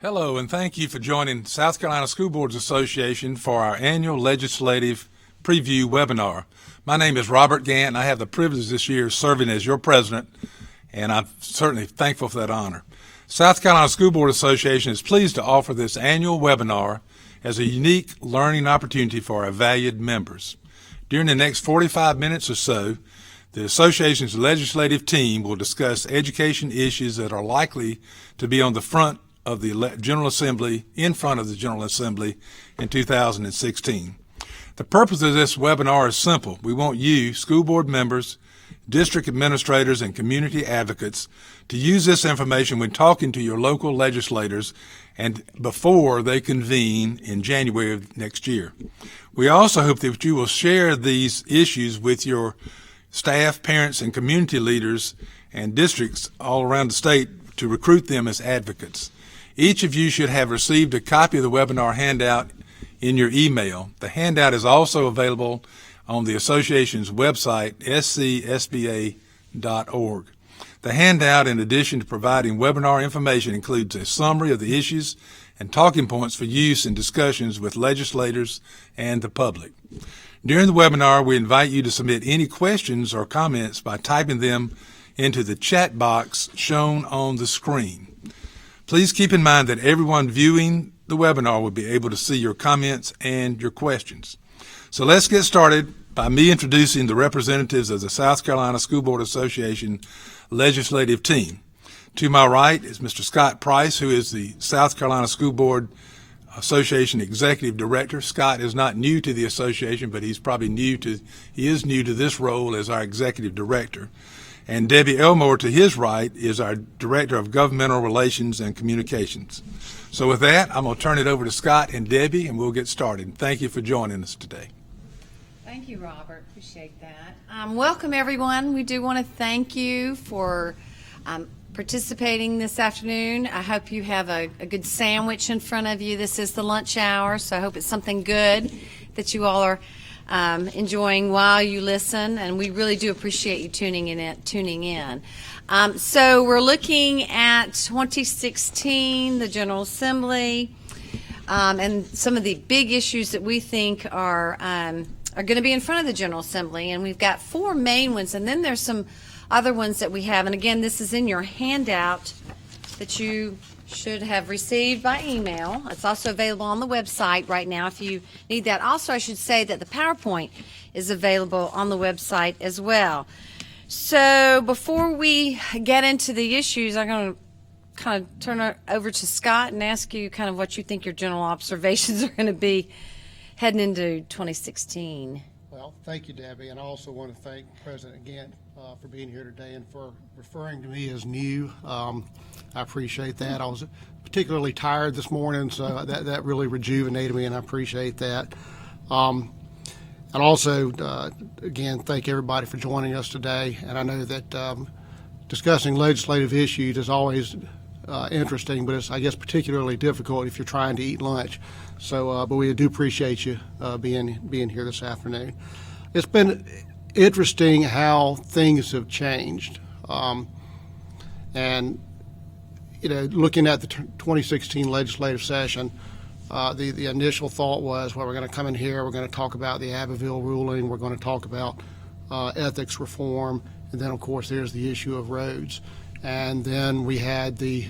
Hello, and thank you for joining South Carolina School Boards Association for our annual legislative preview webinar. My name is Robert Gant, and I have the privilege this year of serving as your president, and I'm certainly thankful for that honor. South Carolina School Board Association is pleased to offer this annual webinar as a unique learning opportunity for our valued members. During the next 45 minutes or so, the association's legislative team will discuss education issues that are likely to be on the front of the General Assembly, in front of the General Assembly in 2016. The purpose of this webinar is simple. We want you, school board members, district administrators, and community advocates to use this information when talking to your local legislators and before they convene in January of next year. We also hope that you will share these issues with your staff, parents, and community leaders and districts all around the state to recruit them as advocates. Each of you should have received a copy of the webinar handout in your email. The handout is also available on the association's website, scsba.org. The handout, in addition to providing webinar information, includes a summary of the issues and talking points for use in discussions with legislators and the public. During the webinar, we invite you to submit any questions or comments by typing them into the chat box shown on the screen. Please keep in mind that everyone viewing the webinar will be able to see your comments and your questions. So let's get started by me introducing the representatives of the South Carolina School Board Association legislative team. To my right is Mr. Scott Price, who is the South Carolina School Board Association Executive Director. Scott is not new to the association, but he is new to this role as our Executive Director. And Debbie Elmore, to his right, is our Director of Governmental Relations and Communications. So with that, I'm going to turn it over to Scott and Debbie, and we'll get started. Thank you for joining us today. Thank you, Robert. Appreciate that. Welcome, everyone. We do want to thank you for participating this afternoon. I hope you have a good sandwich in front of you. This is the lunch hour, so I hope it's something good that you all are enjoying while you listen, and we really do appreciate you tuning in. So we're looking at 2016, the General Assembly, and some of the big issues that we think are going to be in front of the General Assembly, and we've got four main ones, and then there's some other ones that we have. And again, this is in your handout that you should have received by email. It's also available on the website right now if you need that. Also, I should say that the PowerPoint is available on the website as well. So before we get into the issues, I'm going to kind of turn it over to Scott and ask you kind of what you think your general observations are going to be heading into 2016. Well, thank you, Debbie, and I also want to thank President Gant for being here today and for referring to me as new. I appreciate that. I was particularly tired this morning, so that really rejuvenated me, and I appreciate that. And also, again, thank everybody for joining us today. And I know that discussing legislative issues is always interesting, but it's, I guess, particularly difficult if you're trying to eat lunch. So, but we do appreciate you being here this afternoon. It's been interesting how things have changed, and looking at the 2016 legislative session, the initial thought was, well, we're going to come in here, we're going to talk about the Abbeville ruling, we're going to talk about ethics reform, and then of course there's the issue of roads, and then we had the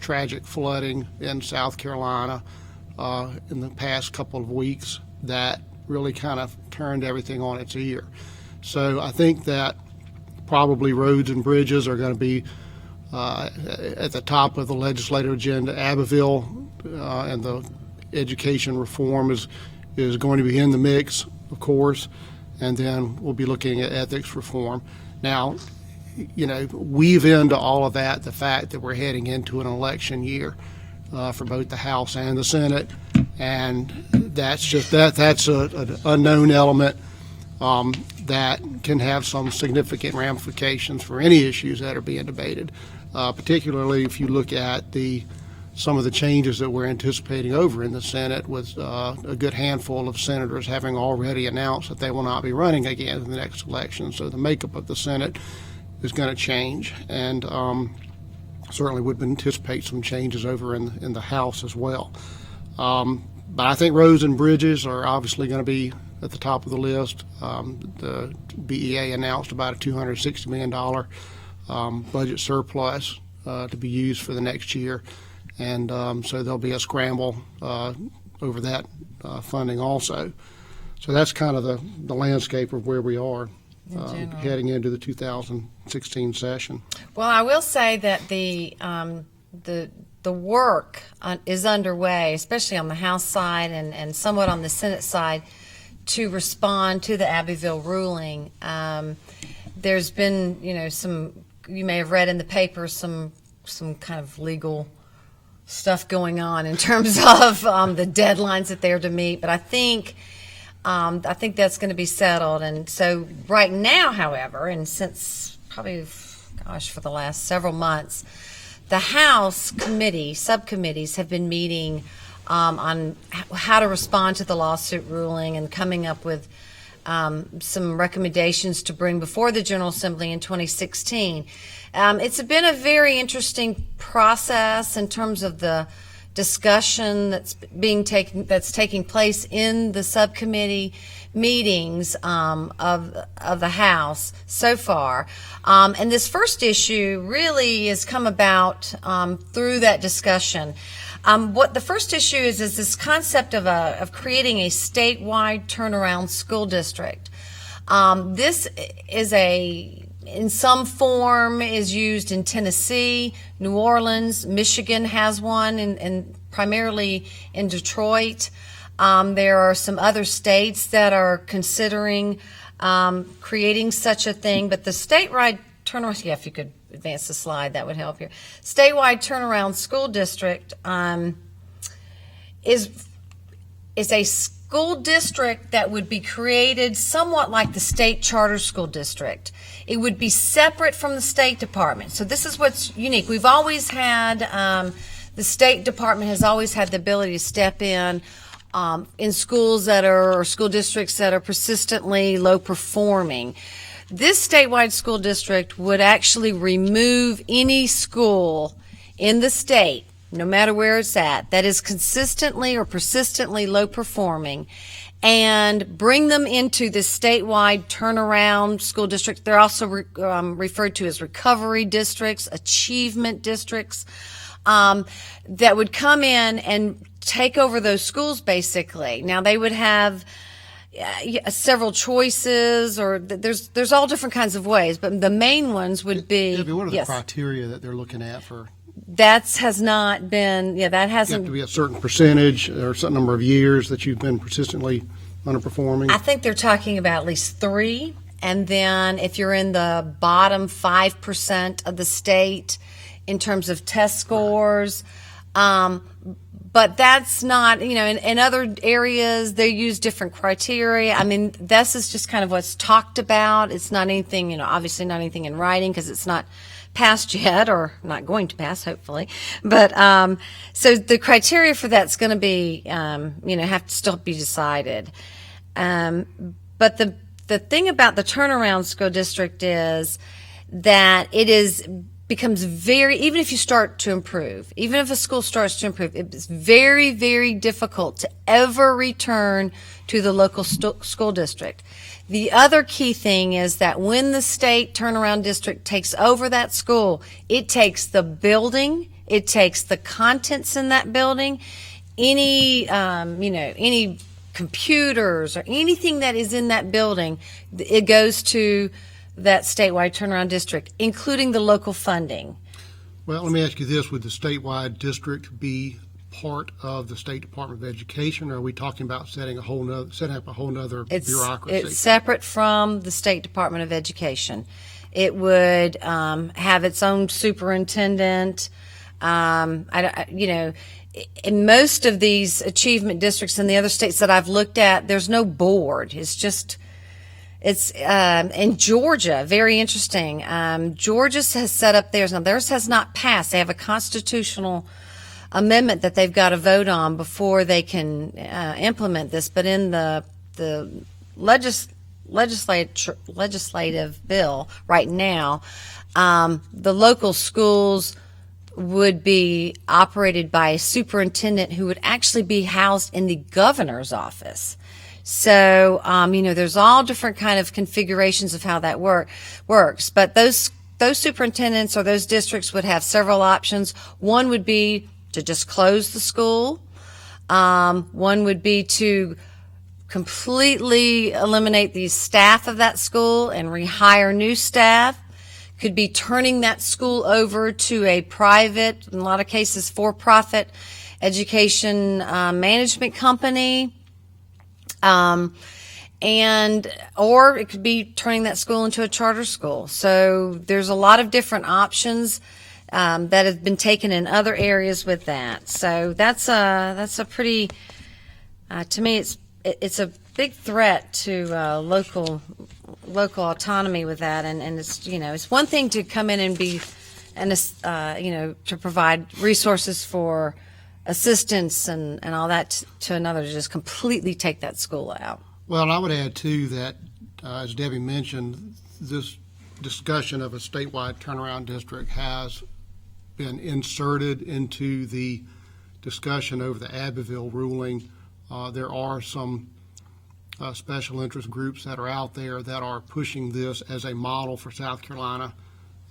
tragic flooding in South Carolina in the past couple of weeks that really kind of turned everything on its ear. So I think that probably roads and bridges are going to be at the top of the legislative agenda. Abbeville and the education reform is going to be in the mix, of course, and then we'll be looking at ethics reform. Now, weave into all of that the fact that we're heading into an election year for both the House and the Senate, and that's an unknown element that can have some significant ramifications for any issues that are being debated, particularly if you look at some of the changes that we're anticipating over in the Senate, with a good handful of senators having already announced that they will not be running again in the next election. So the makeup of the Senate is going to change, and certainly would anticipate some changes over in the House as well. But I think roads and bridges are obviously going to be at the top of the list. The BEA announced about a $260 million budget surplus to be used for the next year. And so there'll be a scramble over that funding also. So that's kind of the landscape of where we are heading into the 2016 session. Well, I will say that the work is underway, especially on the House side and somewhat on the Senate side, to respond to the Abbeville ruling. There's been, some, you may have read in the paper, some kind of legal stuff going on in terms of the deadlines that they're to meet, but I think that's going to be settled. And so right now, however, and since probably, for the last several months, the House subcommittees have been meeting on how to respond to the lawsuit ruling and coming up with some recommendations to bring before the General Assembly in 2016. It's been a very interesting process in terms of the discussion that's taking place in the subcommittee meetings of the House so far. And this first issue really has come about through that discussion. What the first issue is this concept of creating a statewide turnaround school district. This is in some form is used in Tennessee, New Orleans, Michigan has one, and primarily in Detroit. There are some other states that are considering creating such a thing, but the statewide turnaround, if you could advance the slide, that would help here. Statewide turnaround school district is a school district that would be created somewhat like the state charter school district. It would be separate from the State Department. So this is what's unique. We've always had, the State Department has always had the ability to step in schools or school districts that are persistently low performing. This statewide school district would actually remove any school in the state, no matter where it's at, that is consistently or persistently low performing, and bring them into the statewide turnaround school district. They're also referred to as recovery districts, achievement districts, that would come in and take over those schools, basically. Now, they would have several choices, or there's all different kinds of ways, but the main ones would be. Debbie, what are the criteria that they're looking at for? That hasn't. You have to be a certain percentage or a certain number of years that you've been persistently underperforming. I think they're talking about at least 3, and then if you're in the bottom 5% of the state in terms of test scores. But that's not, in other areas, they use different criteria. I mean, this is just kind of what's talked about. It's not anything, obviously not anything in writing because it's not passed yet, or not going to pass, hopefully. But so the criteria for that's going to be, have to still be decided. But the thing about the turnaround school district is that becomes even if you start to improve, even if a school starts to improve, it's very, very difficult to ever return to the local school district. The other key thing is that when the state turnaround district takes over that school, it takes the building, it takes the contents in that building, any computers or anything that is in that building, it goes to that statewide turnaround district, including the local funding. Well, let me ask you this. Would the statewide district be part of the State Department of Education, or are we talking about setting up a whole nother bureaucracy? It's separate from the State Department of Education. It would have its own superintendent. In most of these achievement districts in the other states that I've looked at, there's no board. It's in Georgia, very interesting. Georgia has set up theirs. Now, theirs has not passed. They have a constitutional amendment that they've got to vote on before they can implement this. But in the legislative bill right now, the local schools would be operated by a superintendent who would actually be housed in the governor's office. So, there's all different kind of configurations of how that works. But those superintendents or those districts would have several options. One would be to just close the school. One would be to completely eliminate the staff of that school and rehire new staff. Could be turning that school over to a private, in a lot of cases for-profit education management company. Or it could be turning that school into a charter school. So there's a lot of different options that have been taken in other areas with that. So that's a pretty, to me, it's a big threat to local autonomy with that. And it's one thing to come in and be, to provide resources for assistance and all that to another, to just completely take that school out. Well, I would add, too, that, as Debbie mentioned, this discussion of a statewide turnaround district has been inserted into the discussion over the Abbeville ruling. There are some special interest groups that are out there that are pushing this as a model for South Carolina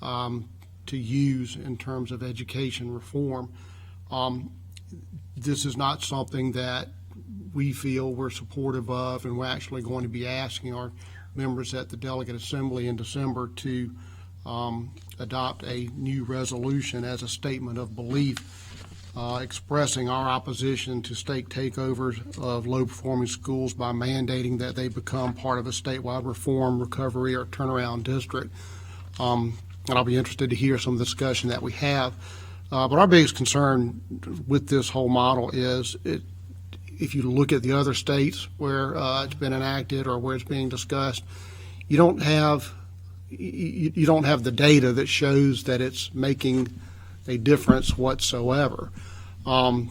to use in terms of education reform. This is not something that we feel we're supportive of, and we're actually going to be asking our members at the Delegate Assembly in December to adopt a new resolution as a statement of belief, expressing our opposition to state takeovers of low-performing schools by mandating that they become part of a statewide reform, recovery, or turnaround district. And I'll be interested to hear some of the discussion that we have. But our biggest concern with this whole model is if you look at the other states where it's been enacted or where it's being discussed, you don't have the data that shows that it's making a difference whatsoever. So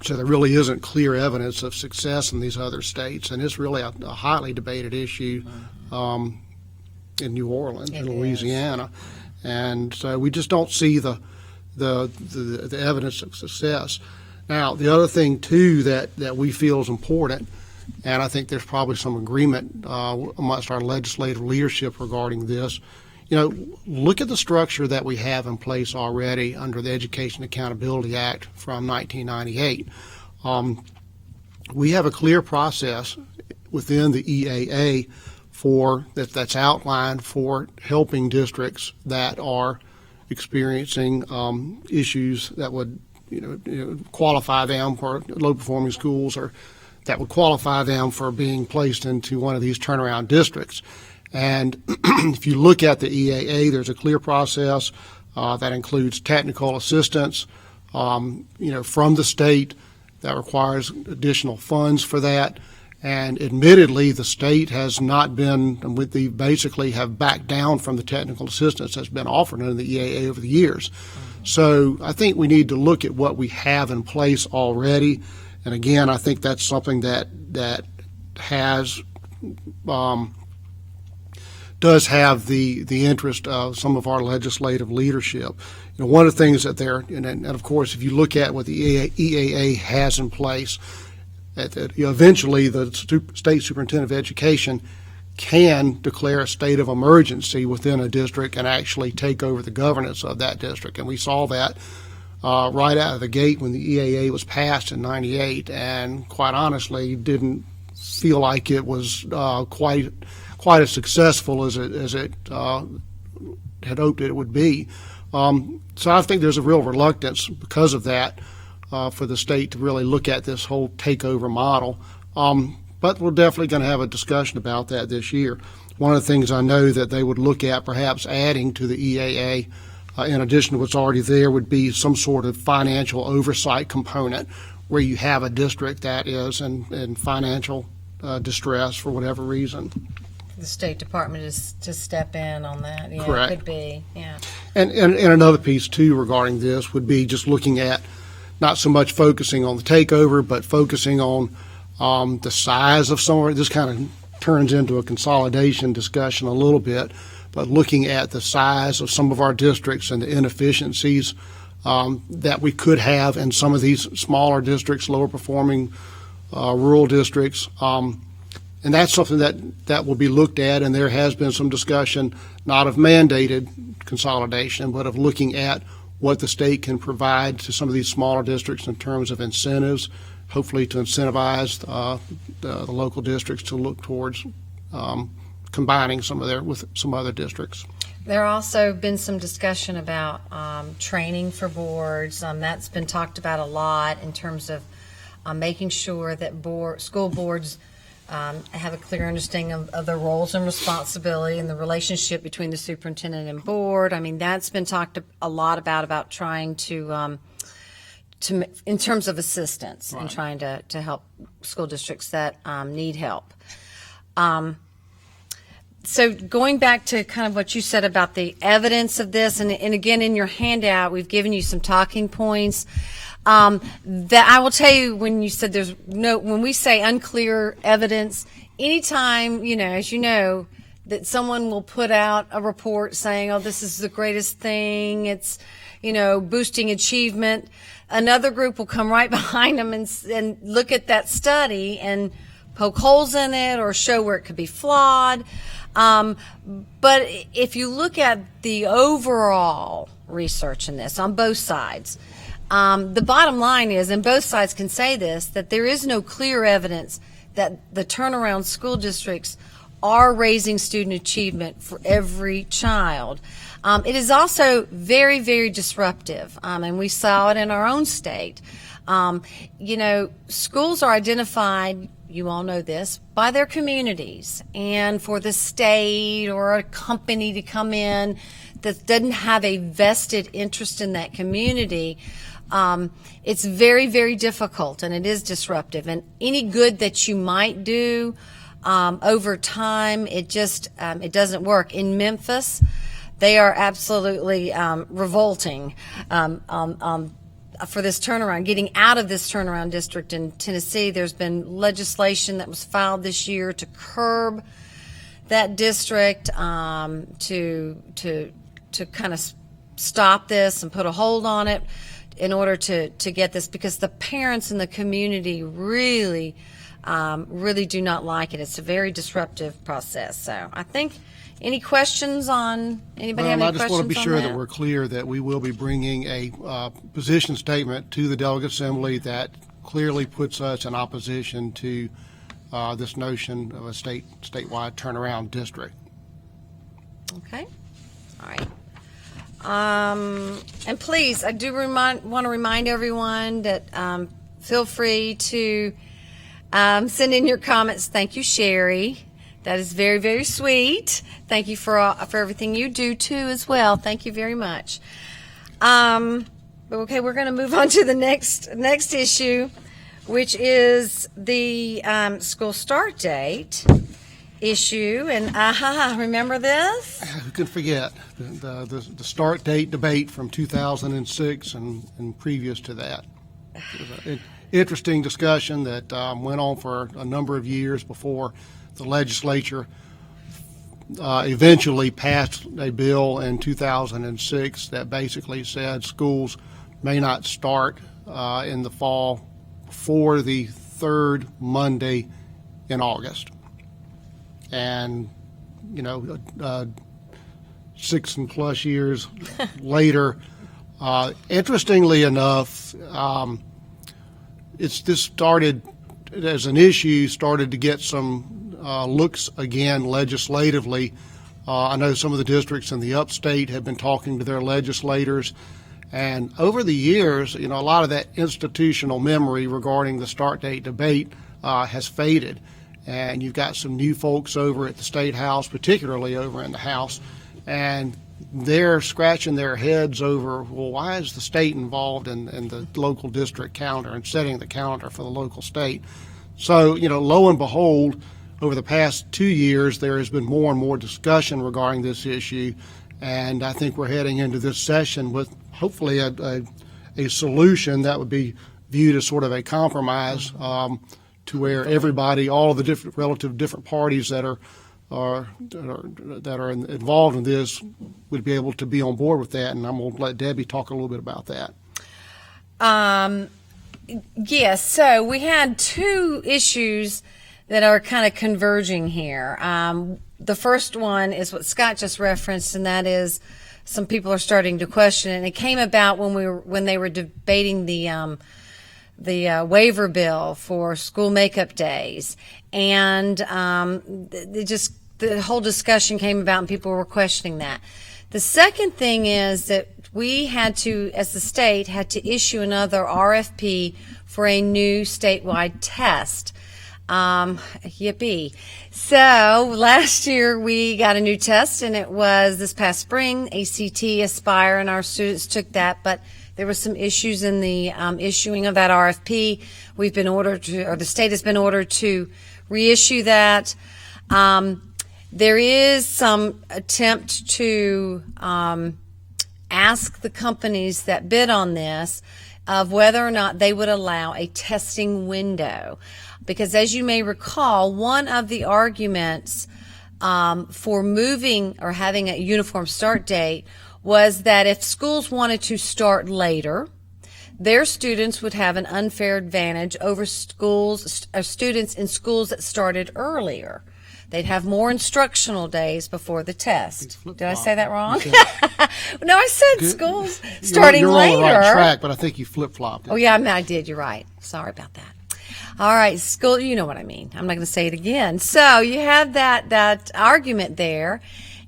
there really isn't clear evidence of success in these other states, and it's really a highly debated issue in New Orleans and Louisiana. And so we just don't see the evidence of success. Now, the other thing, too, that we feel is important, and I think there's probably some agreement amongst our legislative leadership regarding this, look at the structure that we have in place already under the Education Accountability Act from 1998. We have a clear process within the EAA that's outlined for helping districts that are experiencing issues that would qualify them for low-performing schools, or that would qualify them for being placed into one of these turnaround districts. And if you look at the EAA, there's a clear process that includes technical assistance, from the state that requires additional funds for that. And admittedly, the state has not been, basically have backed down from the technical assistance that's been offered under the EAA over the years. So I think we need to look at what we have in place already. And again, I think that's something that has does have the interest of some of our legislative leadership. One of the things that and of course, if you look at what the EAA has in place, eventually the state superintendent of education can declare a state of emergency within a district and actually take over the governance of that district. And we saw that right out of the gate when the EAA was passed in '98, and quite honestly didn't feel like it was quite as successful as it had hoped it would be. So I think there's a real reluctance because of that for the state to really look at this whole takeover model. But we're definitely going to have a discussion about that this year. One of the things I know that they would look at perhaps adding to the EAA, in addition to what's already there, would be some sort of financial oversight component where you have a district that is in financial distress for whatever reason. The State Department is to step in on that. Yeah, correct. It could be, yeah. And another piece, too, regarding this would be just looking at not so much focusing on the takeover, but focusing on the size of some of it. This kind of turns into a consolidation discussion a little bit, but looking at the size of some of our districts and the inefficiencies that we could have in some of these smaller districts, lower performing rural districts. And that's something that will be looked at, and there has been some discussion, not of mandated consolidation, but of looking at what the state can provide to some of these smaller districts in terms of incentives, hopefully to incentivize the local districts to look towards combining with some other districts. There also been some discussion about training for boards. That's been talked about a lot in terms of making sure that school boards have a clear understanding of their roles and responsibility and the relationship between the superintendent and board. I mean, that's been talked a lot about trying to in terms of assistance and trying to help school districts that need help. So going back to kind of what you said about the evidence of this, and again, in your handout, we've given you some talking points. That I will tell you, when you said when we say unclear evidence, anytime, as you know, that someone will put out a report saying, oh, this is the greatest thing, it's, boosting achievement, another group will come right behind them and look at that study and poke holes in it or show where it could be flawed. But if you look at the overall research in this on both sides, the bottom line is, and both sides can say this, that there is no clear evidence that the turnaround school districts are raising student achievement for every child. It is also very, very disruptive, and we saw it in our own state. Schools are identified, you all know this, by their communities, and for the state or a company to come in that doesn't have a vested interest in that community, it's very, very difficult, and it is disruptive. And any good that you might do over time, it doesn't work. In Memphis, they are absolutely revolting for this turnaround, getting out of this turnaround district. In Tennessee, there's been legislation that was filed this year to curb that district, to kind of stop this and put a hold on it in order to get this, because the parents in the community really do not like it. It's a very disruptive process. So I think, any questions on, anybody have any questions on that? I just want to be sure that we're clear that we will be bringing a position statement to the Delegate Assembly that clearly puts us in opposition to this notion of a statewide turnaround district. Okay. All right. And please, I do want to remind everyone that feel free to send in your comments. Thank you, Sherry. That is very, very sweet. Thank you for everything you do too as well. Thank you very much. Okay, we're going to move on to the next issue, which is the school start date issue. And remember this? Who can forget the start date debate from 2006 and previous to that? It was an interesting discussion that went on for a number of years before the legislature eventually passed a bill in 2006 that basically said schools may not start in the fall before the third Monday in August. And, 6+ years later, interestingly enough, this started as an issue, started to get some looks again legislatively. I know some of the districts in the upstate have been talking to their legislators, and over the years, a lot of that institutional memory regarding the start date debate has faded, and you've got some new folks over at the State House, particularly over in the House, and they're scratching their heads over, well, why is the state involved in the local district calendar and setting the calendar for the local state? So, lo and behold, over the past 2 years, there has been more and more discussion regarding this issue, and I think we're heading into this session with hopefully a solution that would be viewed as sort of a compromise to where everybody, all of the different parties that are that are involved in this would be able to be on board with that, and I'm going to let Debbie talk a little bit about that. Yes, so we had two issues that are kind of converging here. The first one is what Scott just referenced, and that is some people are starting to question it. And it came about when they were debating the waiver bill for school makeup days, and the whole discussion came about, and people were questioning that. The second thing is that we had to, as the state, had to issue another RFP for a new statewide test. Yippee. So last year we got a new test, and it was this past spring, ACT, Aspire, and our students took that, but there were some issues in the issuing of that RFP. We've been ordered to, or the state has been ordered to reissue that. There is some attempt to ask the companies that bid on this of whether or not they would allow a testing window. Because as you may recall, one of the arguments for moving or having a uniform start date was that if schools wanted to start later, their students would have an unfair advantage over students in schools that started earlier. They'd have more instructional days before the test. Did I say that wrong? No, I said schools starting you're later. You're on the right track, but I think you flip-flopped it. Oh, yeah, I did. You're right. Sorry about that. All right, school, you know what I mean. I'm not going to say it again. So you have that argument there,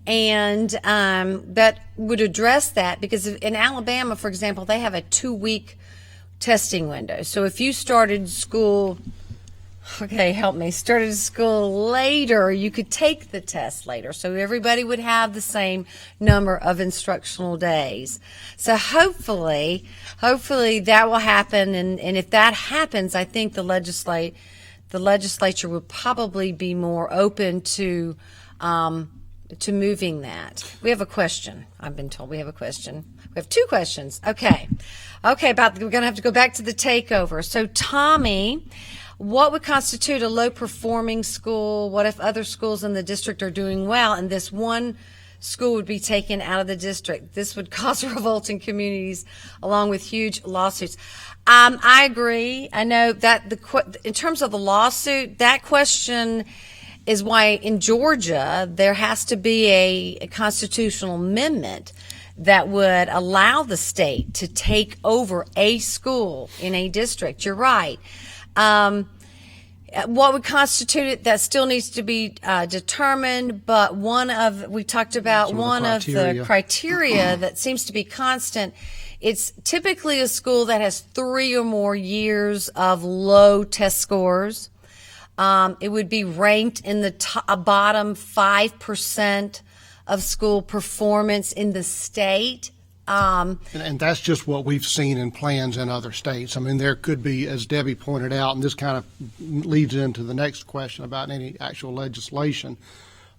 and that would address that, because in Alabama, for example, they have a 2-week testing window. So if you started school, started school later, you could take the test later. So everybody would have the same number of instructional days. So hopefully that will happen. And if that happens, I think the legislature would probably be more open to moving that. We have a question. I've been told we have a question. We have 2 questions. Okay. We're going to have to go back to the takeover. So Tommy, what would constitute a low-performing school? What if other schools in the district are doing well and this one school would be taken out of the district? This would cause revolt in communities along with huge lawsuits. I agree. I know that in terms of the lawsuit, that question is why in Georgia there has to be a constitutional amendment that would allow the state to take over a school in a district. You're right. What would constitute it, that still needs to be determined, but we talked about one of the criteria that seems to be constant. It's typically a school that has 3 or more years of low test scores. It would be ranked in the bottom 5% of school performance in the state. And that's just what we've seen in plans in other states. I mean, there could be, as Debbie pointed out, and this kind of leads into the next question about any actual legislation.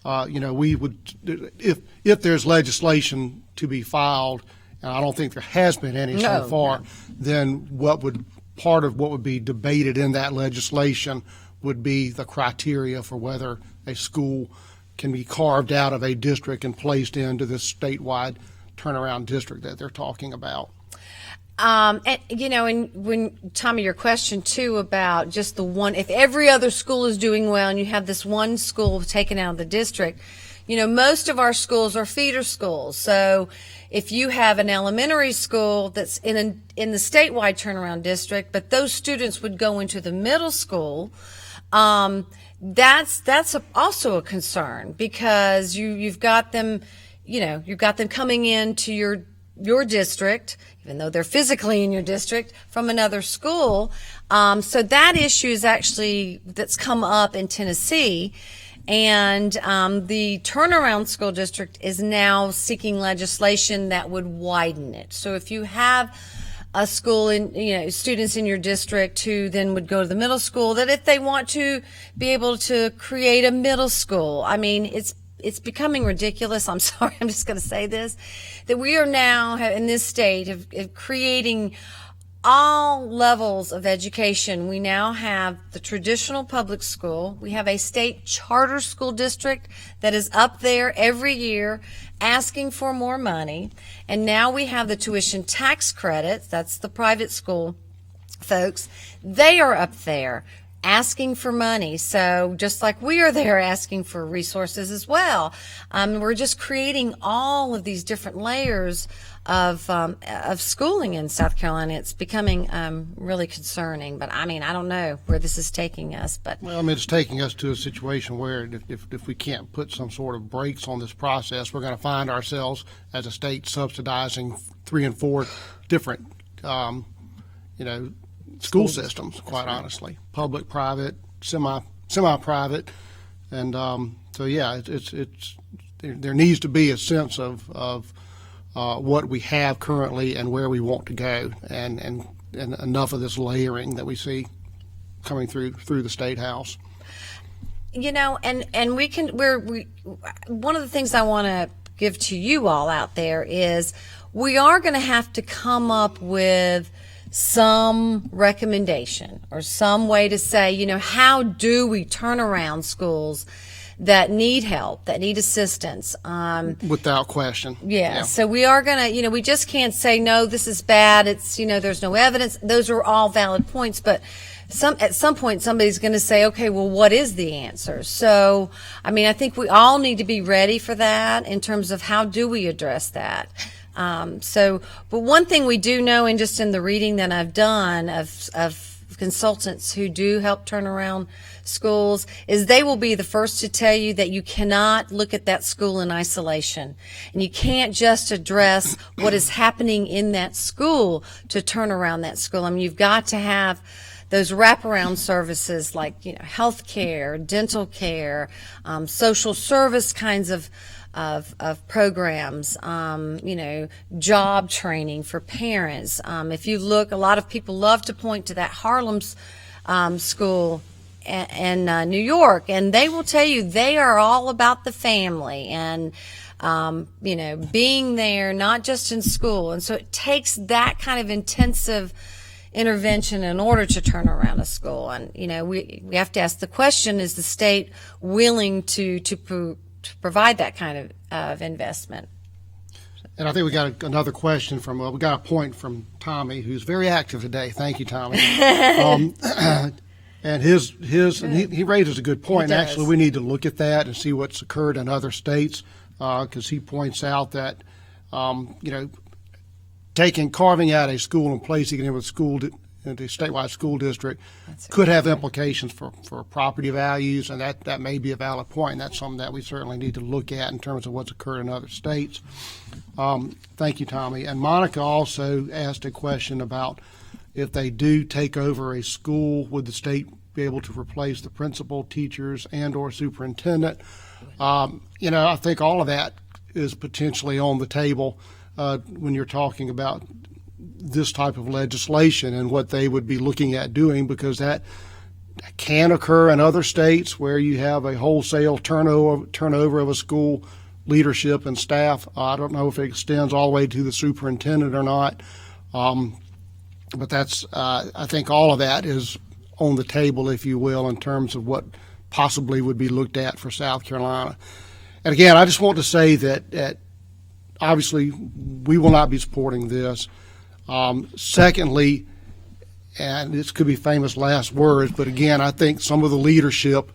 We would, if there's legislation to be filed, and I don't think there has been any so far, then part of what would be debated in that legislation would be the criteria for whether a school can be carved out of a district and placed into this statewide turnaround district that they're talking about. And when Tommy, your question too about just the one, if every other school is doing well and you have this one school taken out of the district, most of our schools are feeder schools. So if you have an elementary school that's in the statewide turnaround district, but those students would go into the middle school, that's also a concern, because you've got them. You've got them coming into your district, even though they're physically in your district, from another school. So that issue is that's come up in Tennessee. And the turnaround school district is now seeking legislation that would widen it. So if you have a school students in your district who then would go to the middle school, that if they want to be able to create a middle school, I mean, it's becoming ridiculous. I'm sorry, I'm just going to say this, that we are now in this state of creating all levels of education. We now have the traditional public school. We have a state charter school district that is up there every year asking for more money. And now we have the tuition tax credits. That's the private school folks. They are up there asking for money. So just like we are there asking for resources as well. We're just creating all of these different layers of schooling in South Carolina. It's becoming really concerning. But I mean, I don't know where this is taking us. But Well, I mean, it's taking us to a situation where if we can't put some sort of brakes on this process, we're going to find ourselves as a state subsidizing 3 and 4 different, school systems, quite honestly, public, private, semi-private. And so, yeah, there needs to be a sense of what we have currently and where we want to go, and enough of this layering that we see coming through the State House. And we one of the things I want to give to you all out there is we are going to have to come up with some recommendation or some way to say, how do we turn around schools that need help, that need assistance? Without question. Yeah. So we are going to, we just can't say, no, this is bad. It's, there's no evidence. Those are all valid points, but at some point somebody's going to say, okay, well, what is the answer? So, I think we all need to be ready for that in terms of how do we address that. But one thing we do know, and just in the reading that I've done of consultants who do help turn around schools, is they will be the first to tell you that you cannot look at that school in isolation. And you can't just address what is happening in that school to turn around that school. You've got to have those wraparound services like, health care, dental care, social service kinds of programs, job training for parents. If you look, a lot of people love to point to that Harlem's school in New York, and they will tell you they are all about the family and, being there, not just in school. And so it takes that kind of intensive intervention in order to turn around a school. And, we have to ask the question, is the state willing to provide that kind of investment? And I think we got another question we got a point from Tommy, who's very active today. Thank you, Tommy. And he raises a good point. He does. Actually, we need to look at that and see what's occurred in other states, because he points out that, carving out a school and placing it in the statewide school district could have implications for property values, and that may be a valid point. That's something that we certainly need to look at in terms of what's occurred in other states. Thank you, Tommy. And Monica also asked a question about if they do take over a school, would the state be able to replace the principal, teachers, and/or superintendent? I think all of that is potentially on the table when you're talking about this type of legislation and what they would be looking at doing, because that can occur in other states where you have a wholesale turnover of a school leadership and staff. I don't know if it extends all the way to the superintendent or not, but that's I think all of that is on the table, if you will, in terms of what possibly would be looked at for South Carolina. And again, I just want to say that obviously we will not be supporting this. Secondly, and this could be famous last words, but again, I think some of the leadership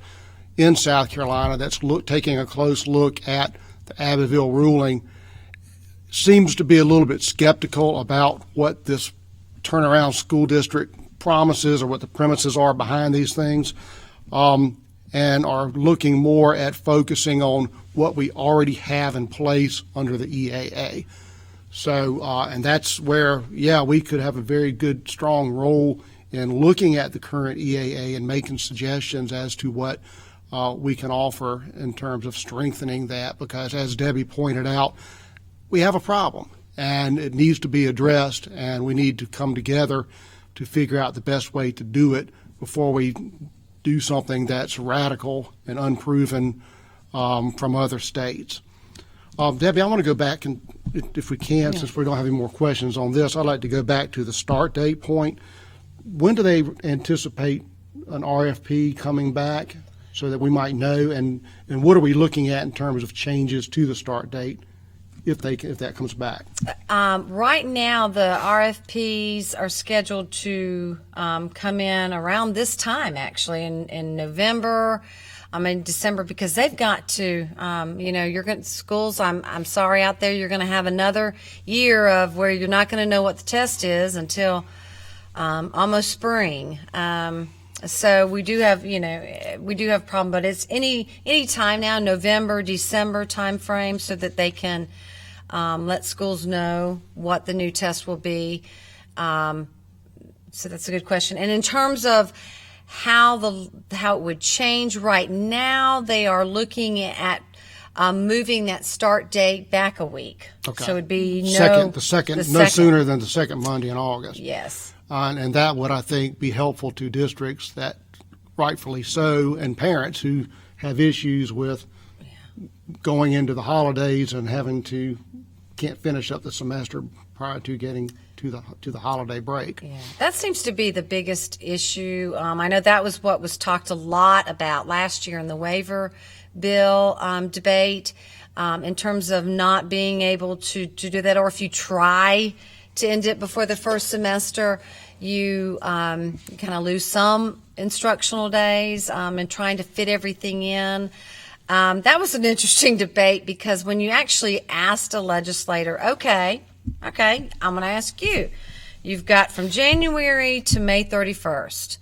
in South Carolina that's taking a close look at the Abbeville ruling seems to be a little bit skeptical about what this turnaround school district promises or what the premises are behind these things, and are looking more at focusing on what we already have in place under the EAA. So, and that's where, we could have a very good, strong role in looking at the current EAA and making suggestions as to what we can offer in terms of strengthening that, because as Debbie pointed out, we have a problem and it needs to be addressed, and we need to come together to figure out the best way to do it before we do something that's radical and unproven from other states. Debbie, I want to go back and, if we can, since we don't have any more questions on this, I'd like to go back to the start date point. When do they anticipate an RFP coming back so that we might know? And what are we looking at in terms of changes to the start date if that comes back? Right now, the RFPs are scheduled to come in around this time, actually, in November. In December, because they've got to, you're going to schools. I'm sorry out there. You're going to have another year of where you're not going to know what the test is until almost spring. So we do have problem, but it's any time now, November, December time frame, so that they can let schools know what the new test will be. So that's a good question. And in terms of how it would change, right now they are looking at moving that start date back a week. Okay. So it would be no sooner than the second Monday in August. Yes. And that would, I think, be helpful to districts that rightfully so, and parents who have issues with going into the holidays and can't finish up the semester prior to getting to the holiday break. Yeah, that seems to be the biggest issue. I know that was what was talked a lot about last year in the waiver bill debate, in terms of not being able to do that, or if you try to end it before the first semester, you kind of lose some instructional days, and trying to fit everything in. That was an interesting debate, because when you actually asked a legislator, okay, I'm going to ask you. You've got from January to May 31st.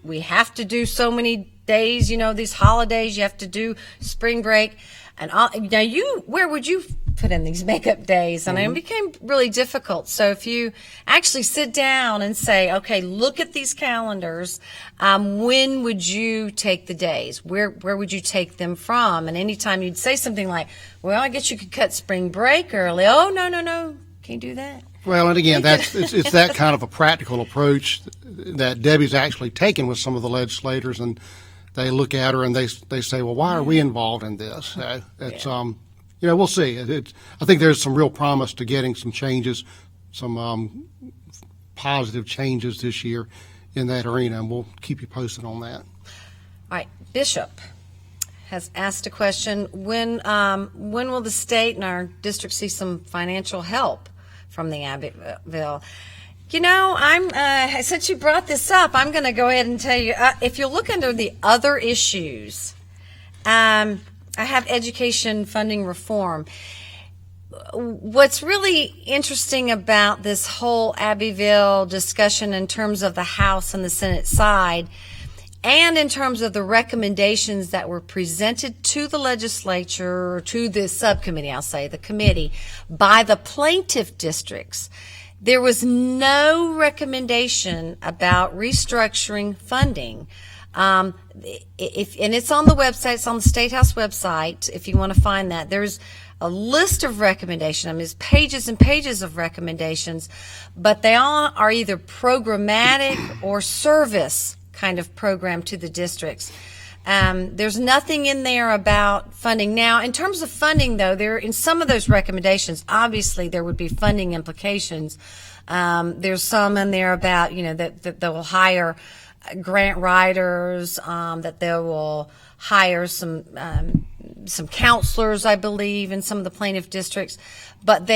We have to do so many days, these holidays, you have to do spring break. And now where would you put in these makeup days? And it became really difficult. So if you actually sit down and say, okay, look at these calendars, when would you take the days? Where would you take them from? And anytime you'd say something like, well, I guess you could cut spring break early. Oh, no, can't do that. Well, and again, it's that kind of a practical approach that Debbie's actually taken with some of the legislators, and they look at her and they say, well, why are we involved in this? So it's we'll see. I think there's some real promise to getting some changes, some positive changes this year in that arena, and we'll keep you posted on that. All right, Bishop has asked a question. When will the state and our district see some financial help from the Abbeville? Since you brought this up, I'm going to go ahead and tell you, if you look under the other issues, I have education funding reform. What's really interesting about this whole Abbeville discussion in terms of the House and the Senate side, and in terms of the recommendations that were presented to the legislature, or to the subcommittee, I'll say, the committee, by the plaintiff districts, there was no recommendation about restructuring funding. And it's on the website, it's on the State House website, if you want to find that. There's a list of recommendations. It's pages and pages of recommendations, but they all are either programmatic or service kind of program to the districts. There's nothing in there about funding. Now, in terms of funding, though, in some of those recommendations, obviously there would be funding implications. There's some in there about, that they will hire grant writers, that they will hire some counselors, I believe, in some of the plaintiff districts. But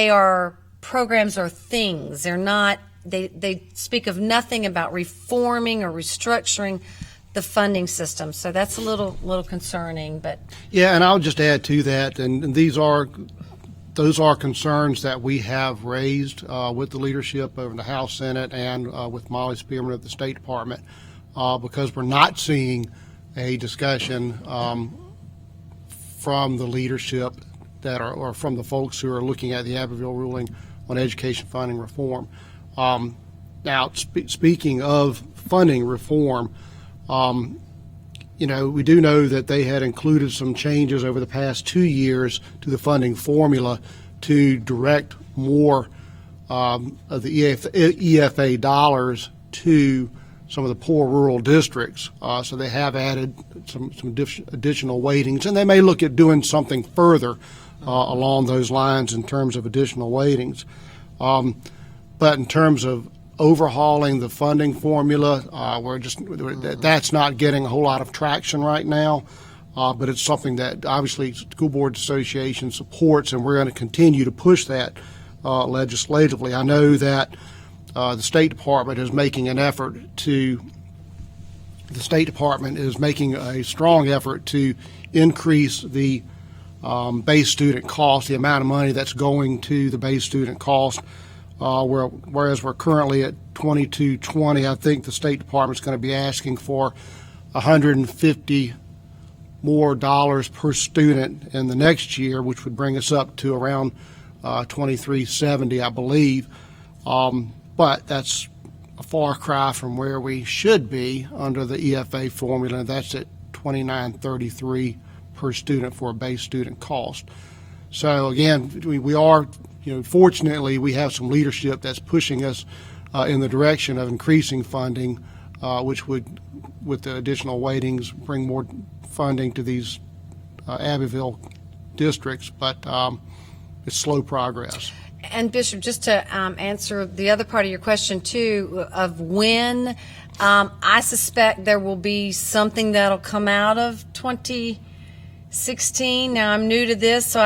programs or things. They're not, they speak of nothing about reforming or restructuring the funding system. So that's a little concerning, but yeah, and I'll just add to that, and those are concerns that we have raised with the leadership over the House, Senate, and with Molly Spearman of the State Department, because we're not seeing a discussion from the leadership or from the folks who are looking at the Abbeville ruling on education funding reform. Now, speaking of funding reform, we do know that they had included some changes over the past 2 years to the funding formula to direct more of the EFA dollars to some of the poor rural districts. So they have added some additional weightings, and they may look at doing something further along those lines in terms of additional weightings. But in terms of overhauling the funding formula, that's not getting a whole lot of traction right now. But it's something that obviously School Board Association supports, and we're going to continue to push that legislatively. I know that the State Department is making a strong effort to increase the base student cost, the amount of money that's going to the base student cost. Whereas we're currently at $22.20, I think the State Department's going to be asking for $150 more dollars per student in the next year, which would bring us up to around $23.70, I believe. But that's a far cry from where we should be under the EFA formula. That's at $29.33 per student for a base student cost. So again, we are, fortunately, we have some leadership that's pushing us in the direction of increasing funding, which would, with the additional weightings, bring more funding to these Abbeville districts, but it's slow progress. And Bishop, just to answer the other part of your question too, of when, I suspect there will be something that'll come out of 2016. Now I'm new to this, so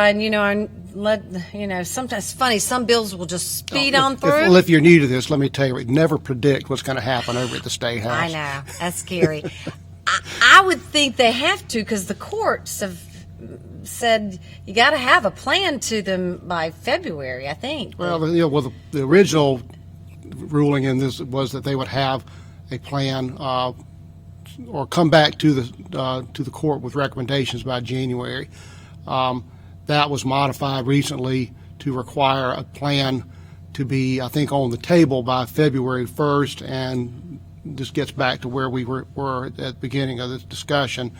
sometimes it's funny, some bills will just speed on through. If you're new to this, let me tell you, we never predict what's going to happen over at the State House. I know, that's scary. I would think they have to, because the courts have said you got to have a plan to them by February, I think. Well, the original ruling in this was that they would have a plan or come back to the court with recommendations by January. That was modified recently to require a plan to be, I think, on the table by February 1st, and this gets back to where we were at the beginning of this discussion,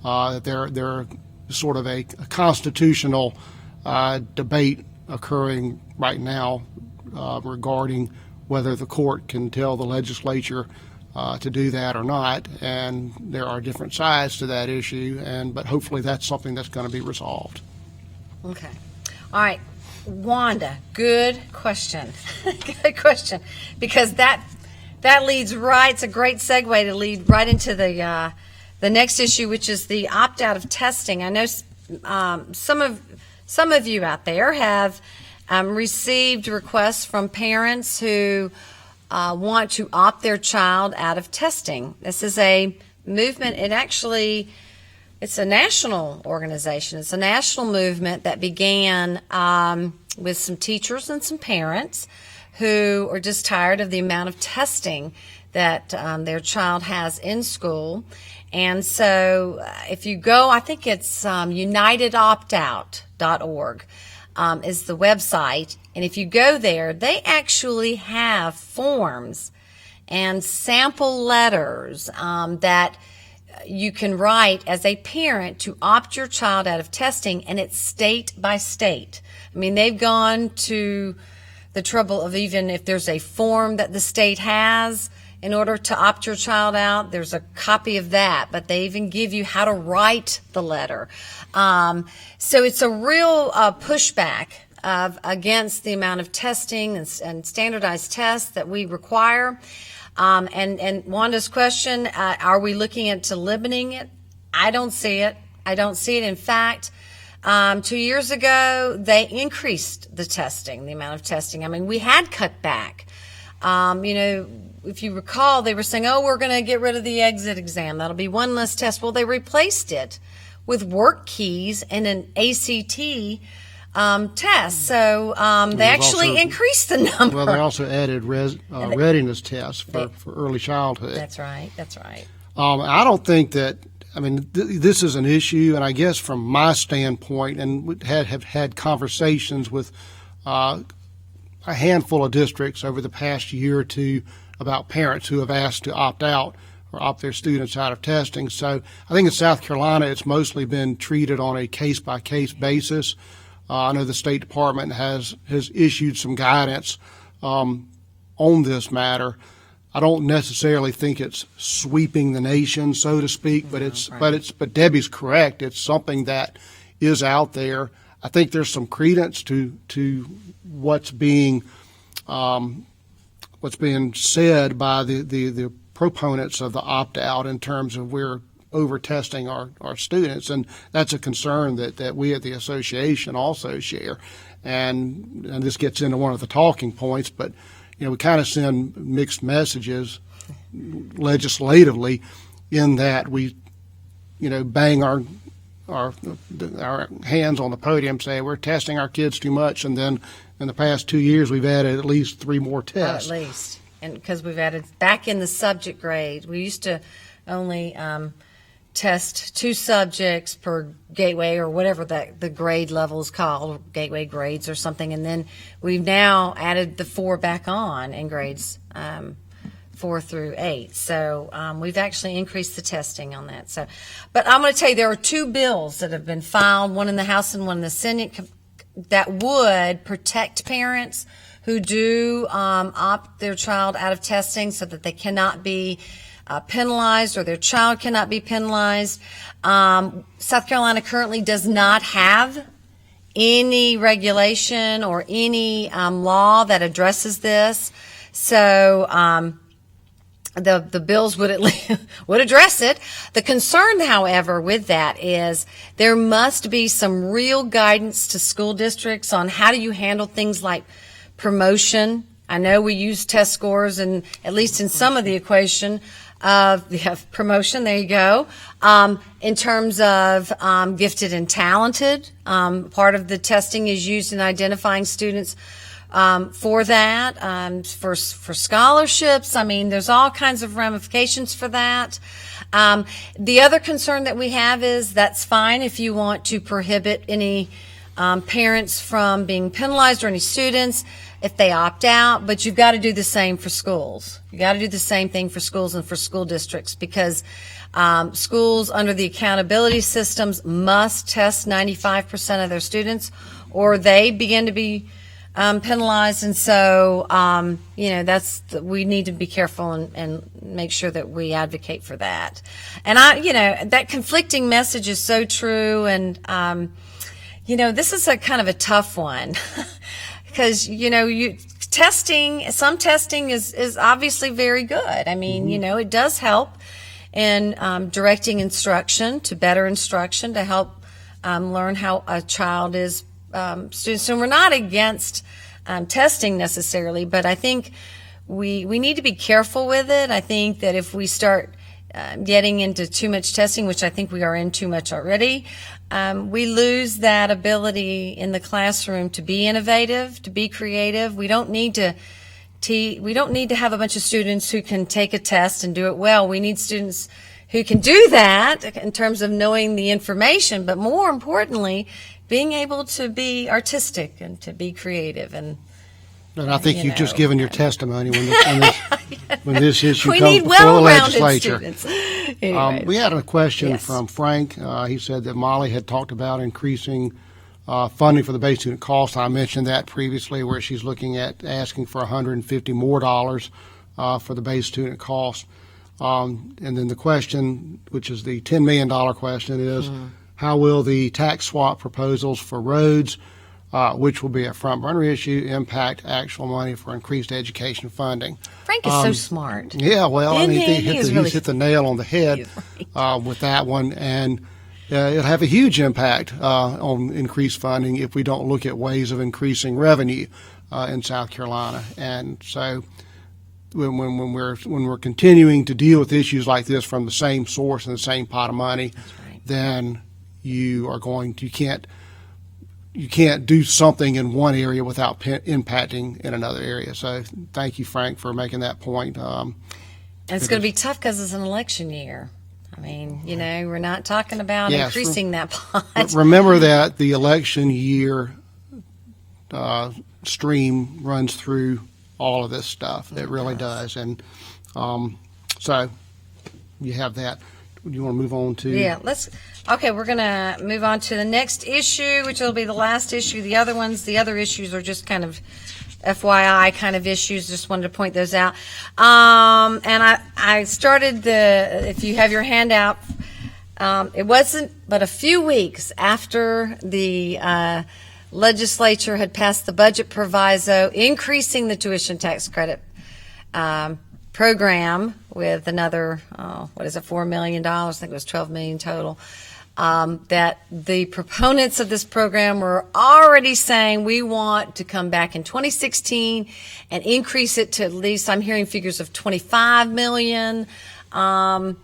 that there is sort of a constitutional debate occurring right now regarding whether the court can tell the legislature to do that or not, and there are different sides to that issue, but hopefully that's something that's going to be resolved. Okay. All right. Wanda, good question. Good question. Because that leads right, it's a great segue to lead right into the next issue, which is the opt-out of testing. I know some of you out there have received requests from parents who want to opt their child out of testing. This is a movement. It's a national organization. It's a national movement that began with some teachers and some parents who are just tired of the amount of testing that their child has in school. And so if you go, I think it's unitedoptout.org is the website. And if you go there, they actually have forms and sample letters that you can write as a parent to opt your child out of testing, and it's state by state. I mean, they've gone to the trouble of, even if there's a form that the state has in order to opt your child out, there's a copy of that, but they even give you how to write the letter. So it's a real pushback against the amount of testing and standardized tests that we require. And Wanda's question, are we looking into limiting it? I don't see it. In fact, 2 years ago, they increased the amount of testing. I mean, we had cut back. If you recall, they were saying, we're going to get rid of the exit exam. That'll be one less test. Well, they replaced it with work keys and an ACT test. So they actually increased the number. Well, they also added readiness tests for early childhood. That's right. I don't think that, this is an issue, and I guess from my standpoint, and we have had conversations with a handful of districts over the past year or two about parents who have asked to opt out or opt their students out of testing. So I think in South Carolina, it's mostly been treated on a case-by-case basis. I know the State Department has issued some guidance on this matter. I don't necessarily think it's sweeping the nation, so to speak, but Debbie's correct. It's something that is out there. I think there's some credence to what's being said by the proponents of the opt-out in terms of we're over-testing our students, and that's a concern that we at the association also share. And this gets into one of the talking points, but we kind of send mixed messages legislatively in that we bang our hands on the podium, say we're testing our kids too much, and then in the past 2 years we've added at least 3 more tests. At least, and because we've added back in the subject grade, we used to only test 2 subjects per gateway or whatever the grade level is called, gateway grades or something, and then we've now added the 4 back on in grades 4 through 8. So we've actually increased the testing on that. So, but I'm going to tell you, there are 2 bills that have been filed, one in the House and one in the Senate, that would protect parents who do opt their child out of testing so that they cannot be penalized, or their child cannot be penalized. South Carolina currently does not have any regulation or any law that addresses this. So the bills would at least would address it. The concern, however, with that is there must be some real guidance to school districts on how do you handle things like promotion. I know we use test scores, and at least in some of the equation of promotion. There you go. In terms of gifted and talented, part of the testing is used in identifying students for that, for scholarships. I mean, there's all kinds of ramifications for that. The other concern that we have is that's fine if you want to prohibit any parents from being penalized or any students if they opt out, but you've got to do the same for schools. You got to do the same thing for schools and for school districts, because schools under the accountability systems must test 95% of their students, or they begin to be penalized. And so, we need to be careful and make sure that we advocate for that. And that conflicting message is so true. And, this is a kind of a tough one because, some testing is obviously very good. I mean, it does help in directing instruction to better instruction, to help learn how a child is students. So we're not against testing necessarily, but I think we need to be careful with it. I think that if we start getting into too much testing, which I think we are in too much already, we lose that ability in the classroom to be innovative, to be creative. We don't need to have a bunch of students who can take a test and do it well. We need students who can do that in terms of knowing the information, but more importantly, being able to be artistic and to be creative. And I think you've just given your testimony when this issue we comes need before the well-rounded legislature. students. Anyway. We had a question Yes. from Frank. He said that Molly had talked about increasing funding for the base student cost. I mentioned that previously, where she's looking at asking for $150 more for the base student cost. And then the question, which is the $10 million question, is how will the tax swap proposals for roads, which will be a front burner issue, impact actual money for increased education funding? Frank is so smart. Yeah, well, I mean, He's he's hit the nail on the head with that one, and it'll have a huge impact on increased funding if we don't look at ways of increasing revenue in South Carolina. And so, when we're continuing to deal with issues like this from the same source and the same pot of money, then you can't do something in one area without impacting in another area. So thank you, Frank, for making that point. And it's going to be tough because it's an election year. I mean, we're not talking about increasing that pot. Remember that the election year stream runs through all of this stuff. It really does. And so you have that. Do you want to move on to? Yeah, okay, we're going to move on to the next issue, which will be the last issue. The other issues are just kind of FYI kind of issues. Just wanted to point those out. And I started if you have your handout, It wasn't but a few weeks after the legislature had passed the budget proviso increasing the tuition tax credit program with another, $4 million? I think it was $12 million total. That the proponents of this program were already saying we want to come back in 2016 and increase it to at least, I'm hearing figures of 25 million. So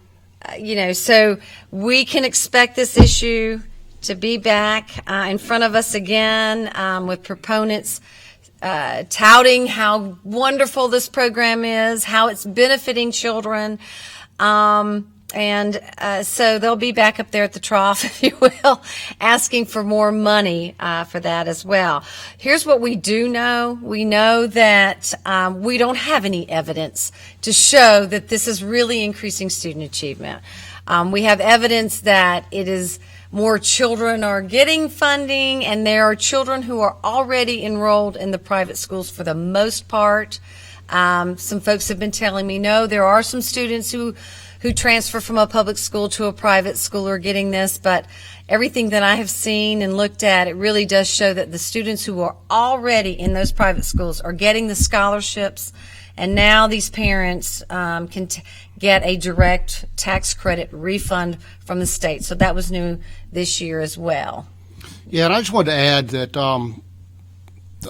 we can expect this issue to be back in front of us again with proponents touting how wonderful this program is, how it's benefiting children. So they'll be back up there at the trough, if you will, asking for more money for that as well. Here's what we do know. We know that we don't have any evidence to show that this is really increasing student achievement. We have evidence that it is more children are getting funding, and there are children who are already enrolled in the private schools for the most part. Some folks have been telling me, no, there are some students who transfer from a public school to a private school are getting this, but everything that I have seen and looked at, it really does show that the students who are already in those private schools are getting the scholarships, and now these parents can get a direct tax credit refund from the state. So that was new this year as well. Yeah, and I just wanted to add that to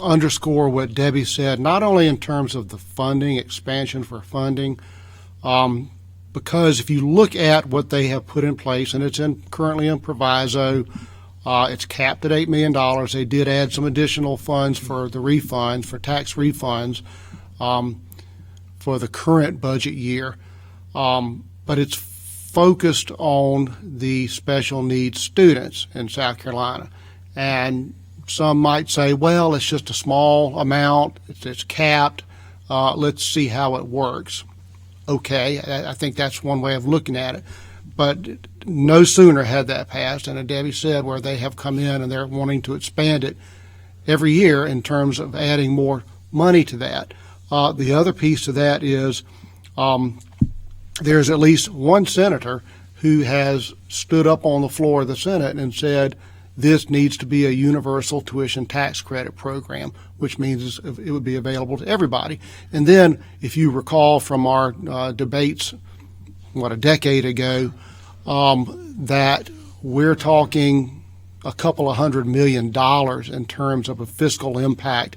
underscore what Debbie said, not only in terms of the funding, expansion for funding, because if you look at what they have put in place, and it's currently in proviso, it's capped at $8 million. They did add some additional funds for the refunds, for tax refunds, for the current budget year. But it's focused on the special needs students in South Carolina. And some might say, well, it's just a small amount, it's capped, let's see how it works. Okay, I think that's one way of looking at it. But no sooner had that passed, and as Debbie said, where they have come in and they're wanting to expand it every year in terms of adding more money to that. The other piece of that is there's at least one senator who has stood up on the floor of the Senate and said this needs to be a universal tuition tax credit program, which means it would be available to everybody. And then, if you recall from our debates, a decade ago, that we're talking a couple of $100 million in terms of a fiscal impact.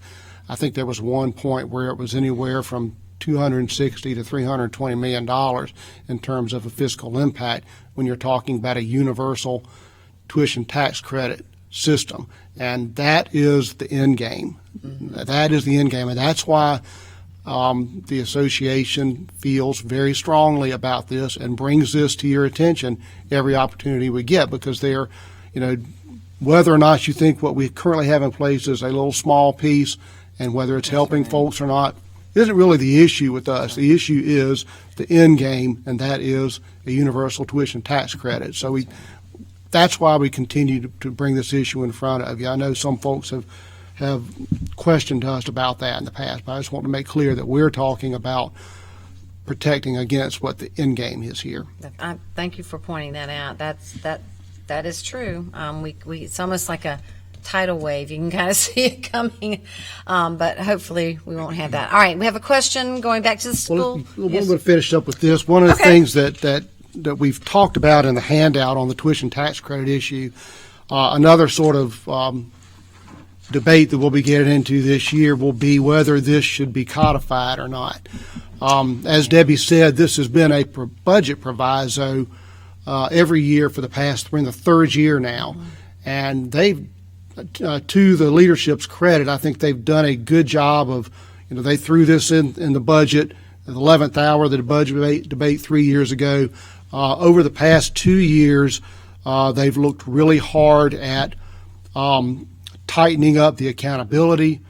I think there was one point where it was anywhere from $260 to $320 million in terms of a fiscal impact when you're talking about a universal tuition tax credit system. And that is the end game. Mm-hmm. That is the end game. And that's why the association feels very strongly about this and brings this to your attention every opportunity we get, because they're, whether or not you think what we currently have in place is a little small piece and whether it's helping folks or not isn't really the issue with us. The issue is the end game, and that is a universal tuition tax credit. So that's why we continue to bring this issue in front of you. I know some folks have questioned us about that in the past, but I just want to make clear that we're talking about protecting against what the end game is here. Thank you for pointing that out. That is true. It's almost like a tidal wave. You can kind of see it coming, but hopefully we won't have that. All right, we have a question going back to the school. We're going to finish up with this. One of the things that we've talked about in the handout on the tuition tax credit issue, another sort of debate that we'll be getting into this year will be whether this should be codified or not. As Debbie said, this has been a budget proviso every year for the past, we're in the third year now, and they've, to the leadership's credit, I think they've done a good job of, they threw this in the budget at the 11th hour of the budget debate 3 years ago. Over the past 2 years, they've looked really hard at tightening up the accountability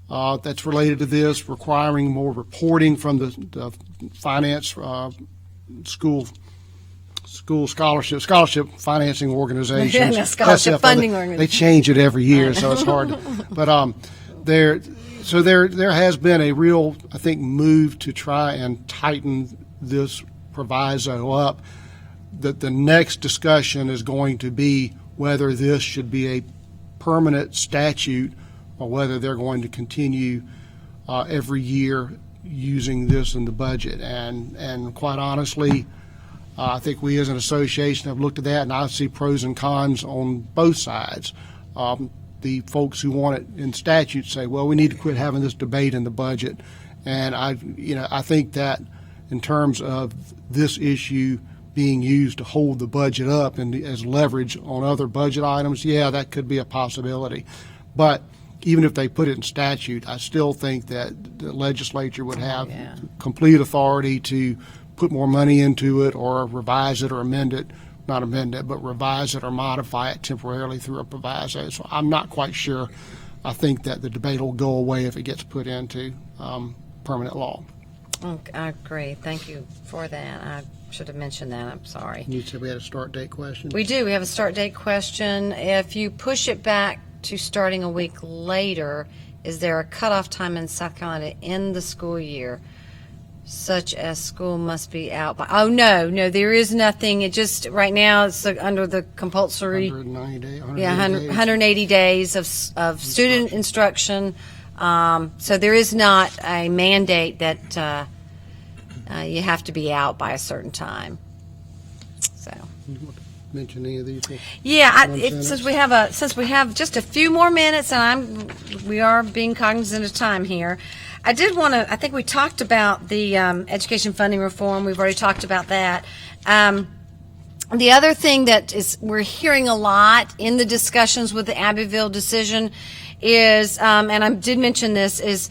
that's related to this, requiring more reporting from the finance school scholarship financing organizations. Yeah, scholarship funding organizations. They change it every year, so it's hard. But there has been a real, I think, move to try and tighten this proviso up. the next discussion is going to be whether this should be a permanent statute or whether they're going to continue every year using this in the budget. And quite honestly, I think we as an association have looked at that, and I see pros and cons on both sides. The folks who want it in statute say, well, we need to quit having this debate in the budget. And I think that in terms of this issue being used to hold the budget up and as leverage on other budget items, yeah, that could be a possibility. But even if they put it in statute, I still think that the legislature would have complete authority to put more money into it or revise it or amend it, not amend it, but revise it or modify it temporarily through a proviso. So I'm not quite sure. I think that the debate will go away if it gets put into permanent law. I agree. Thank you for that. I should have mentioned that. I'm sorry. You said we had a start date question? We do. We have a start date question. If you push it back to starting a week later, is there a cutoff time in South Carolina to end the school year, such as school must be out by? Oh, no, there is nothing. It just, right now, it's under the compulsory. 190 days. 180 days of student instruction. So there is not a mandate that you have to be out by a certain time. So. Mention any of these? Yeah, since we have just a few more minutes, and we are being cognizant of time here. I did want to. I think we talked about the education funding reform. We've already talked about that. The other thing that we're hearing a lot in the discussions with the Abbeville decision is, and I did mention this, is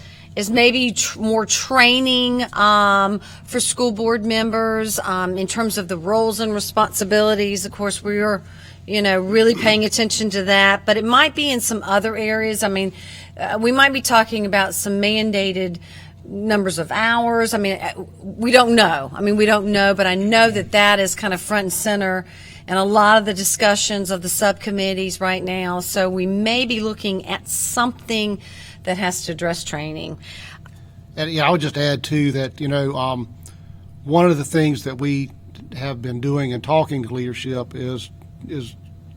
maybe more training for school board members in terms of the roles and responsibilities. Of course, we are, really paying attention to that, but it might be in some other areas. I mean, we might be talking about some mandated numbers of hours. I mean, we don't know. But I know that is kind of front and center in a lot of the discussions of the subcommittees right now. So we may be looking at something that has to address training. And I would just add too that one of the things that we have been doing and talking to leadership is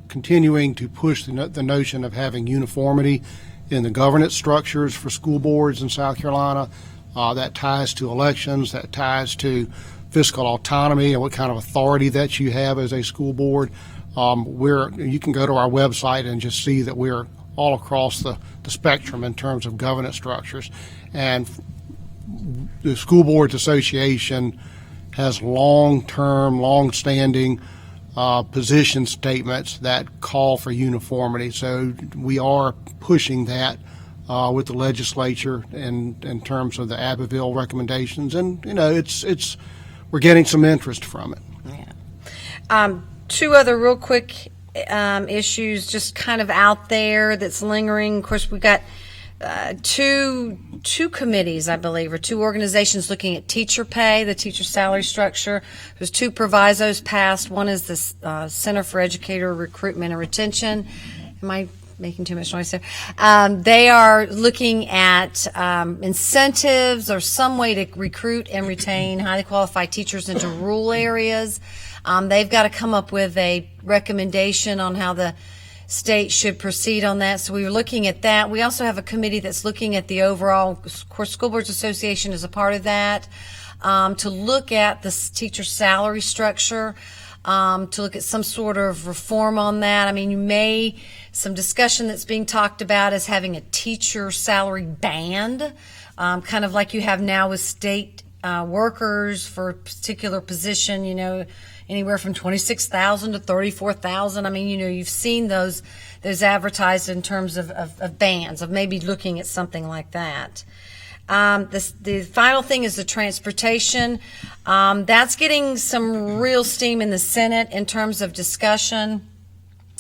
continuing to push the notion of having uniformity in the governance structures for school boards in South Carolina. That ties to elections, that ties to fiscal autonomy and what kind of authority that you have as a school board. You can go to our website and just see that we're all across the spectrum in terms of governance structures. And the School Boards Association has long-term, long-standing position statements that call for uniformity. So we are pushing that with the legislature in terms of the Abbeville recommendations. And, we're getting some interest from it. Yeah. Two other real quick issues just kind of out there that's lingering. Of course, we got two committees, I believe, or two organizations looking at teacher pay, the teacher salary structure. There's two provisos passed. One is the Center for Educator Recruitment and Retention. Am I making too much noise there? They are looking at incentives or some way to recruit and retain highly qualified teachers into rural areas. They've got to come up with a recommendation on how the state should proceed on that. So we were looking at that. We also have a committee that's looking at the overall, of course, School Boards Association is a part of that, to look at the teacher salary structure, to look at some sort of reform on that. I mean, some discussion that's being talked about is having a teacher salary band, kind of like you have now with state workers for a particular position, anywhere from $26,000 to $34,000. I mean, you've seen those advertised in terms of bands, of maybe looking at something like that. The final thing is the transportation. That's getting some real steam in the Senate in terms of discussion.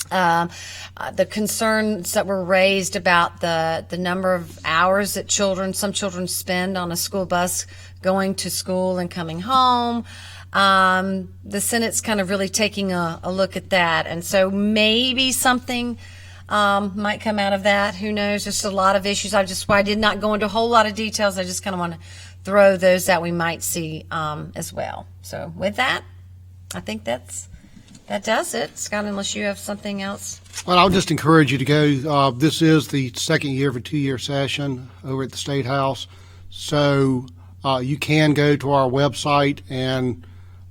The concerns that were raised about the number of hours that some children spend on a school bus going to school and coming home. The Senate's kind of really taking a look at that. And so maybe something might come out of that. Who knows? Just a lot of issues. I did not go into a whole lot of details. I just kind of want to throw those that we might see as well. So with that, I think that's That does it. Scott, unless you have something else. Well, I'll just encourage you to go. This is the second year of a 2-year session over at the State House. So you can go to our website and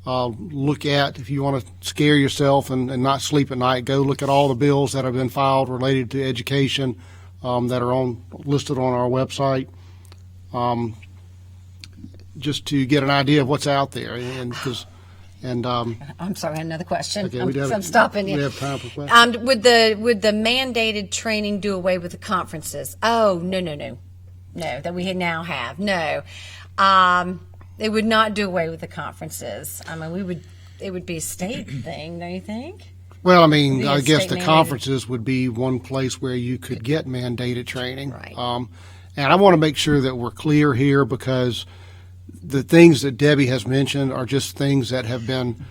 look at, if you want to scare yourself and not sleep at night, go look at all the bills that have been filed related to education that are listed on our website, just to get an idea of what's out there. I'm sorry, I had another question. Okay, I'm stopping you. We have time for questions. Would the mandated training do away with the conferences? Oh, no, that we now have. No. It would not do away with the conferences. I mean, it would be a state thing, don't you think? Well, I mean, Be a I guess state the mandated. conferences would be one place where you could get mandated training. Right. And I want to make sure that we're clear here, because the things that Debbie has mentioned are just things that have been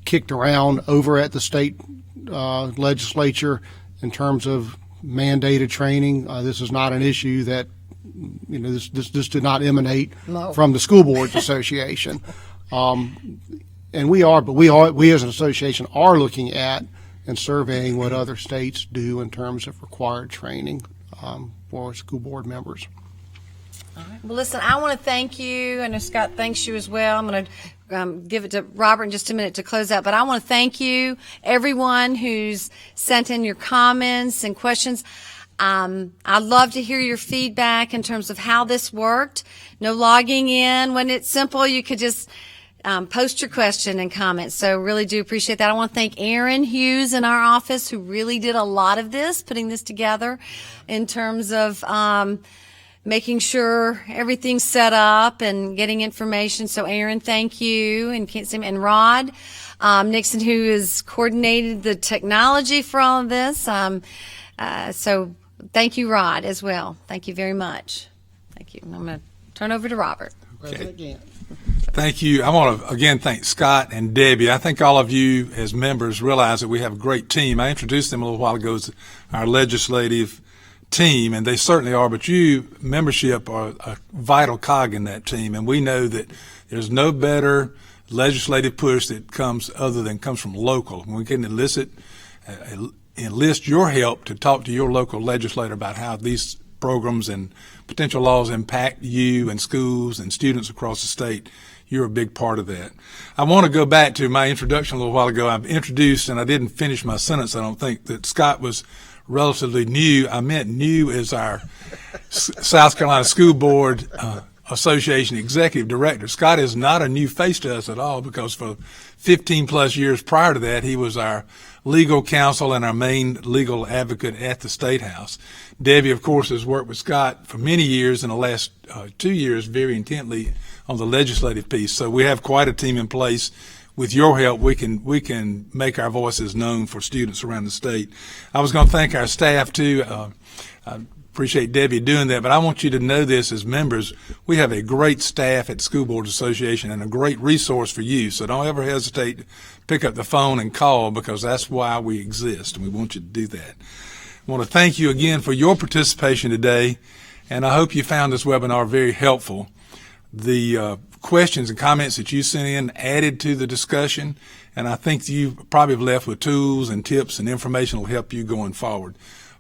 kicked around over at the state legislature in terms of mandated training. This is not an issue that, this did not emanate No. from the School Boards Association. And we as an association are looking at and surveying what other states do in terms of required training for school board members. Well, listen, I want to thank you. I know Scott thanks you as well. I'm going to give it to Robert in just a minute to close out. But I want to thank you, everyone who's sent in your comments and questions. I'd love to hear your feedback in terms of how this worked. No logging in. When it's simple, you could just post your question and comment. So really do appreciate that. I want to thank Aaron Hughes in our office, who really did a lot of this, putting this together in terms of making sure everything's set up and getting information. So Aaron, thank you. And Rod Nixon, who has coordinated the technology for all of this. So thank you, Rod, as well. Thank you very much. Thank you. I'm going to turn over to Robert. President Gant. Thank you. I want to again thank Scott and Debbie. I think all of you as members realize that we have a great team. I introduced them a little while ago as our legislative team, and they certainly are, but you, membership, are a vital cog in that team, and we know that there's no better legislative push that comes from local. We can enlist your help to talk to your local legislator about how these programs and potential laws impact you and schools and students across the state. You're a big part of that. I want to go back to my introduction a little while ago. I've introduced, and I didn't finish my sentence, I don't think, that Scott was relatively new. I meant new as our South Carolina School Board Association Executive Director. Scott is not a new face to us at all, because for 15 plus years prior to that, he was our legal counsel and our main legal advocate at the State House. Debbie, of course, has worked with Scott for many years, in the last 2 years very intently on the legislative piece. So we have quite a team in place. With your help, we can make our voices known for students around the state. I was going to thank our staff too. I appreciate Debbie doing that, but I want you to know this as members. We have a great staff at the School Boards Association and a great resource for you. So don't ever hesitate to pick up the phone and call, because that's why we exist, and we want you to do that. I want to thank you again for your participation today, and I hope you found this webinar very helpful. The questions and comments that you sent in added to the discussion, and I think you probably have left with tools and tips and information that will help you going forward.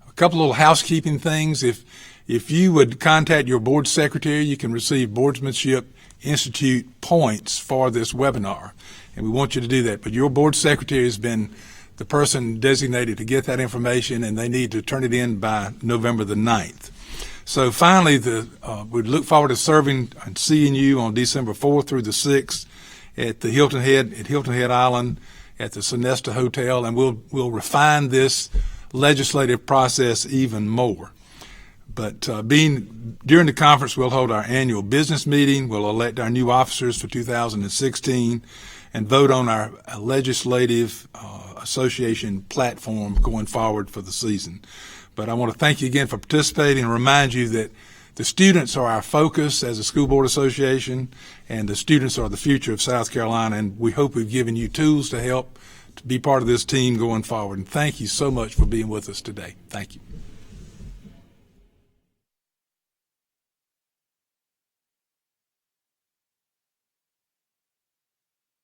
A couple little housekeeping things. If you would contact your board secretary, you can receive Boardsmanship Institute points for this webinar, and we want you to do that. But your board secretary has been the person designated to get that information, and they need to turn it in by November the 9th. So finally, we look forward to serving and seeing you on December 4th through the 6th at Hilton Head Island at the Sonesta Hotel, and we'll refine this legislative process even more. But during the conference, we'll hold our annual business meeting. We'll elect our new officers for 2016 and vote on our legislative association platform going forward for the season. But I want to thank you again for participating and remind you that the students are our focus as a school board association, and the students are the future of South Carolina, and we hope we've given you tools to help to be part of this team going forward. And thank you so much for being with us today. Thank you.